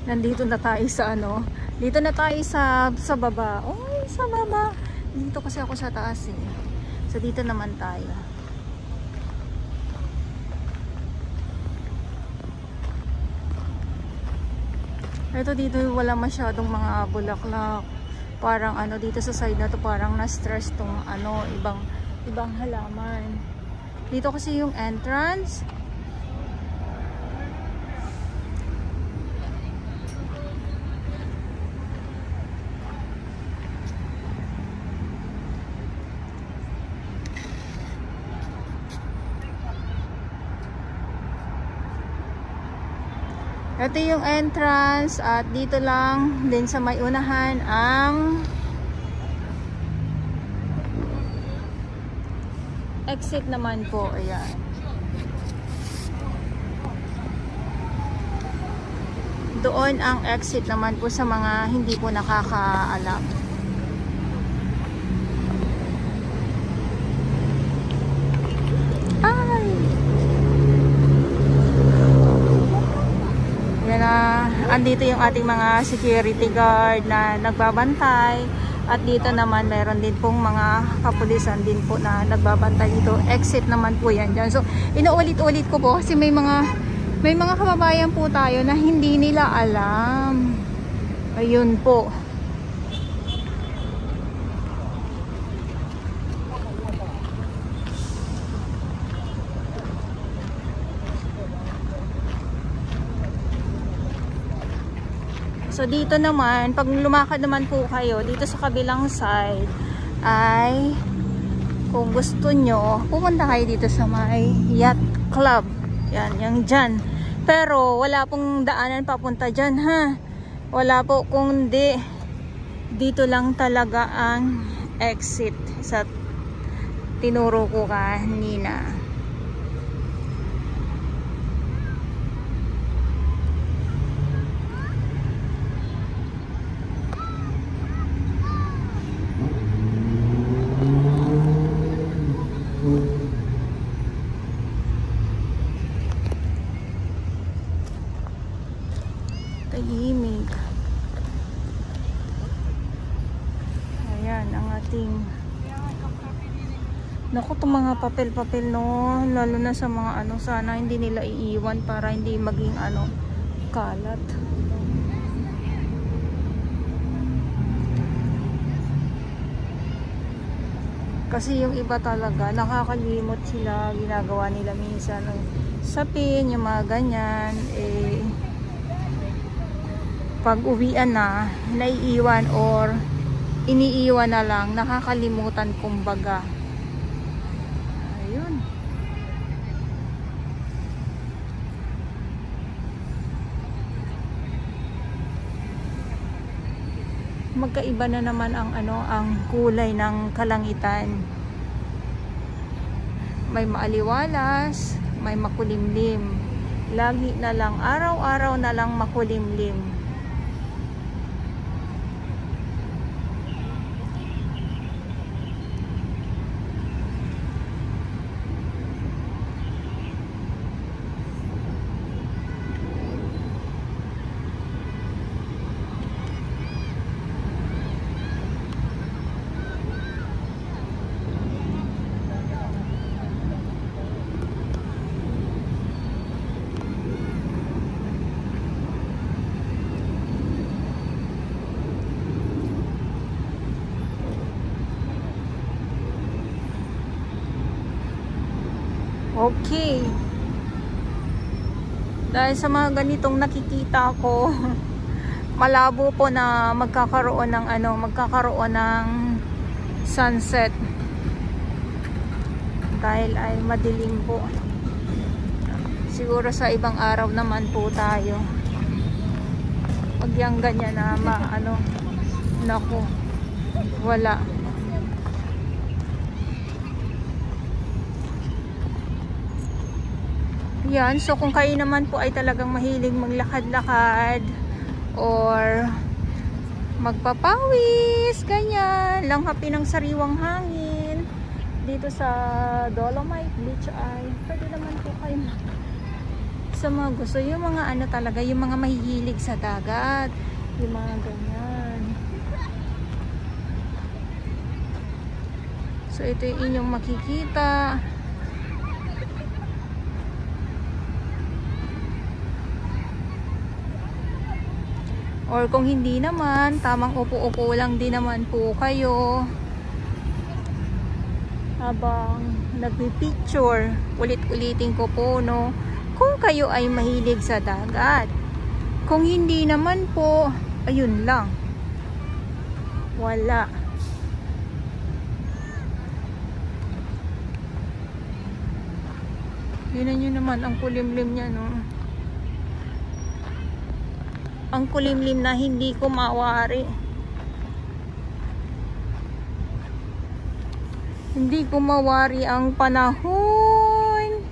Nandito na tayo sa ano. Dito na tayo sa baba. Oy, sa baba. Dito kasi ako sa taas eh. So dito naman tayo. Ito dito wala masyadong mga bulaklak. Parang ano dito sa side na to parang na-stress tong ano ibang halaman. Dito kasi yung entrance. Ito yung entrance at dito lang din sa may unahan ang exit naman po. Ayan. Doon ang exit naman po sa mga hindi po nakakaalam. Andito yung ating mga security guard na nagbabantay at dito naman mayroon din pong mga kapulisan din po na nagbabantay dito. Exit naman po yan dyan. So inuulit-ulit ko po kasi may mga kababayan po tayo na hindi nila alam. Ayun po. So dito naman, pag lumakad naman po kayo dito sa kabilang side ay kung gusto nyo, pupunta kayo dito sa may yacht club. Yan, yung dyan. Pero wala pong daanan papunta dyan ha. Wala po, kundi dito lang talaga ang exit sa tinuro ko kanina. Tahimik. Ayan ang ating naku, itong mga papel-papel no, lalo na sa mga ano, sana hindi nila iiwan para hindi maging ano, kalat. Kasi yung iba talaga nakakalimot sila, ginagawa nila minsan sapin, yung mga ganyan eh pag uwian na, naiiwan or iniiwan na lang, nakakalimutan kumbaga. Ayun. Magkaiba na naman ang ano, ang kulay ng kalangitan. May maaliwalas, may makulimlim. Lagi na lang, araw-araw na lang makulimlim. Okay. Dahil sa mga ganitong nakikita ko, malabo po na magkakaroon ng sunset. Dahil ay madilim po. Siguro sa ibang araw naman po tayo. Pag yung ganyan na naku, wala. Yan, so kung kayo naman po ay talagang mahilig maglakad-lakad or magpapawis, ganyan, langhapi ng sariwang hangin dito sa Dolomite Beach ay pwede naman po kayo Sa mga gusto, yung mga ano talaga, yung mga mahihilig sa dagat, yung mga ganyan. So ito yung inyong makikita. Or kung hindi naman, tamang upo-upo lang din naman po kayo habang nagpi-picture. Ulit-ulitin ko po, no, kung kayo ay mahilig sa dagat. Kung hindi naman po, ayun lang, wala. Tignan nyo naman ang kulimlim niya, no. Ang kulimlim na hindi ko mawari. Hindi ko mawari ang panahon.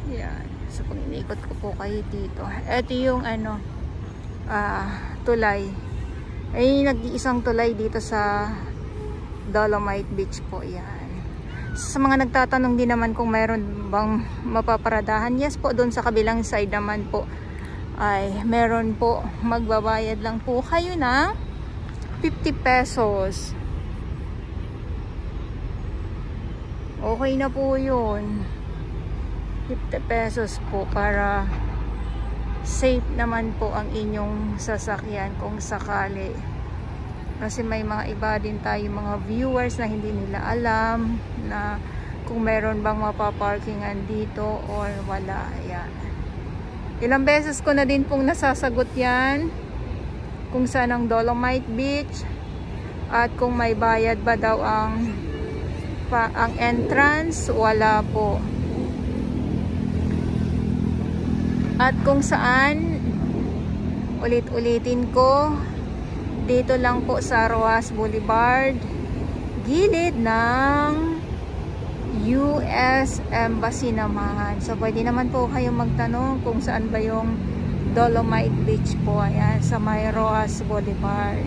Yan. So pag inikot ko po kayo dito. Ito yung ano, tulay. Ay nag-iisang tulay dito sa Dolomite Beach po. Yan. Sa mga nagtatanong din naman kung mayroon bang mapaparadahan, yes po, doon sa kabilang side naman po ay meron po. Magbabayad lang po kayo ng 50 pesos. Okay na po yun. 50 pesos po para safe naman po ang inyong sasakyan kung sakali. Kasi may mga iba din tayo mga viewers na hindi nila alam na kung meron bang mapaparkingan dito or wala. Ayan. Ilang beses ko na din pong nasasagot yan kung saan ang Dolomite Beach at kung may bayad ba daw ang entrance. Wala po. At kung saan, ulit-ulitin ko, dito lang po sa Roas Boulevard, gilid ng US Embassy naman. So pwede naman po kayong magtanong kung saan ba yung Dolomite Beach po. Ayan, sa may Roas Boulevard.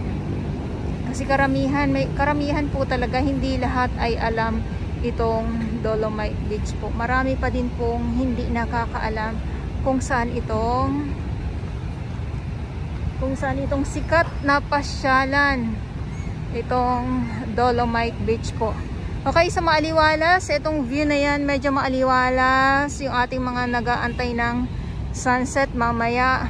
Kasi karamihan po talaga, hindi lahat ay alam itong Dolomite Beach po. Marami pa din pong hindi nakakaalam kung saan itong sikat na pasyalan, itong Dolomite Beach po. Okay, sa maaliwalas, itong view na yan, medyo maaliwalas yung ating mga nag-aantay ng sunset mamaya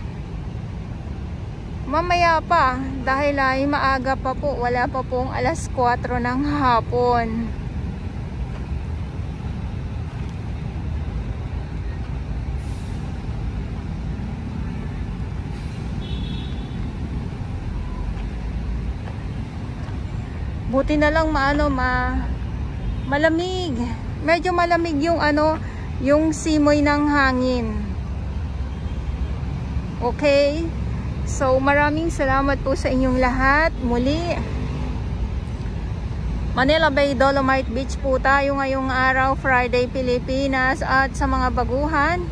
pa, dahil ay maaga pa po, wala pa pong alas 4 ng hapon. Buti na lang malamig. Medyo malamig yung yung simoy ng hangin. Okay? So maraming salamat po sa inyong lahat. Muli, Manila Bay Dolomite Beach po tayo ngayong araw, Friday, Pilipinas. At sa mga baguhan,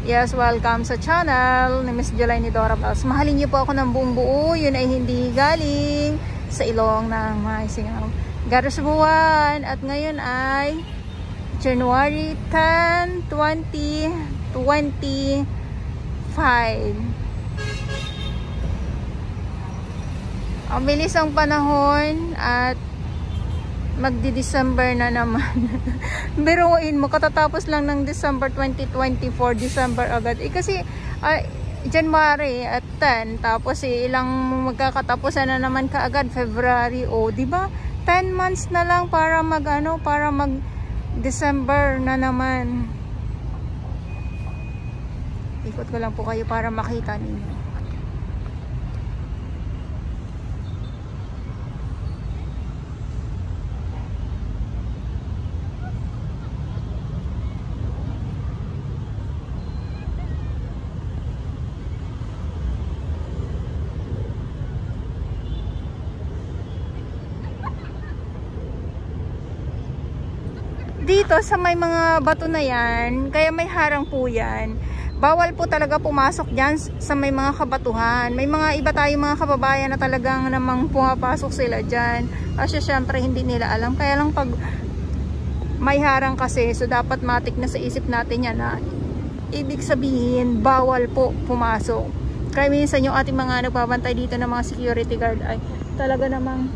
yes, welcome sa channel ni Miss Jolaine Dora Vlogs. Mahalin niyo po ako ng buong buo. Yun ay hindi galing sa ilong ng Maisingaw, Garasbuan. At ngayon ay January 10, 2025. Ang bilis ang panahon at magdi-December na naman. Biruin mo, katatapos lang ng December 2024, December agad. Kasi January at 10, tapos ilang magkakatapusan na naman kaagad February. O, di ba? 10 months na lang para mag December na naman. Ikot ko lang po kayo para makita ninyo. Dito sa may mga bato na yan, kaya may harang po yan. Bawal po talaga pumasok dyan sa may mga kabatuhan. May mga iba tayong mga kababayan na talagang namang pumapasok sila dyan. Kasi syempre hindi nila alam. Kaya lang pag may harang kasi. So dapat matik na sa isip natin yan na ibig sabihin bawal po pumasok. Kaya minsan yung ating mga nagbabantay dito ng mga security guard ay talaga namang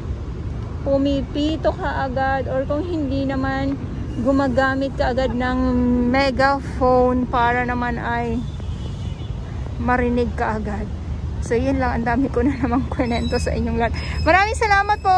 pumipito ka agad, or kung hindi naman gumagamit ka agad ng megaphone para naman ay marinig ka agad. So yun lang, ang dami ko na namang kwento sa inyong lahat. Maraming salamat po!